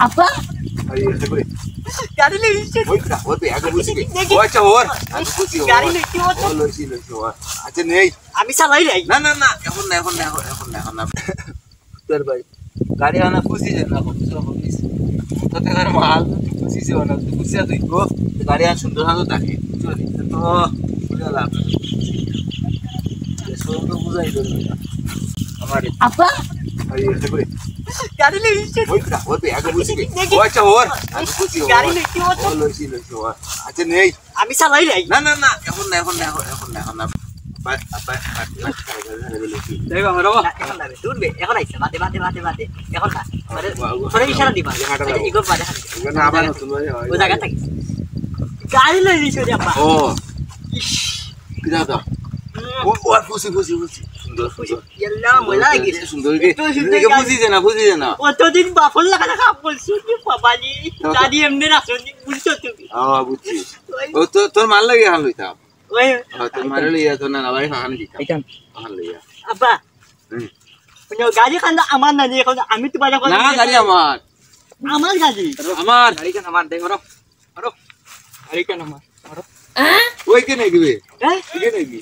আপা আরে এসে করে গাড়ি লইছে ওই না ওই আগে বুঝি ও আচ্ছা ওর আমি বুঝি গাড়ি লইছে ও তো লইছি আচ্ছা নেই আমি চালাই লাই না না না এখন না তোর ভাই গাড়ি আনা খুশি যে না খুশি তো তের মাল খুশি যে না খুশি তুই গো গাড়ি আন সুন্দর হাতো থাকে চলি তো বুঝা লাভ এসো তো বুঝাই দে আমার আপা আরে এসে করে গাড়ি লইছে ওই না ওই আগে বুঝি ও আচ্ছা ওর আমি বুঝি গাড়ি লইছে ও তো লইছি আচ্ছা নেই আমি চালাই লাই না না না এখন না দেখো আমরা এখন না দূরবে এখন আইছে বাদে এখন না পরে ইশারা দিবা ইগো বাদে না আবার নতুন ওই জায়গা থাকি গাড়ি লইছে রে আপা ও কিরাদা ও খুশি সুন্দর ইয়াল্লা মজা লাগিছে সুন্দর কে বুঝি না অতদিন বাফল লাগা দেখা বলছি কি বাবাজি গাড়ি এমনি রাখছো বুঝছো তুমি বুঝছি ও তো তোর মাল লাগে হাল লইতাম ওই তোর মাল লইয়া তো না ভাই হান দিতাম এইখান হান লইয়া আব্বা গাড়ি খান আমার না এখন আমি তো বাজা না গাড়ি আমার গাড়ি গাড়ি কেন আমার দেখ গাড়ি কেন আমার ওই কে নেগিবে হ্যাঁ কে নেগি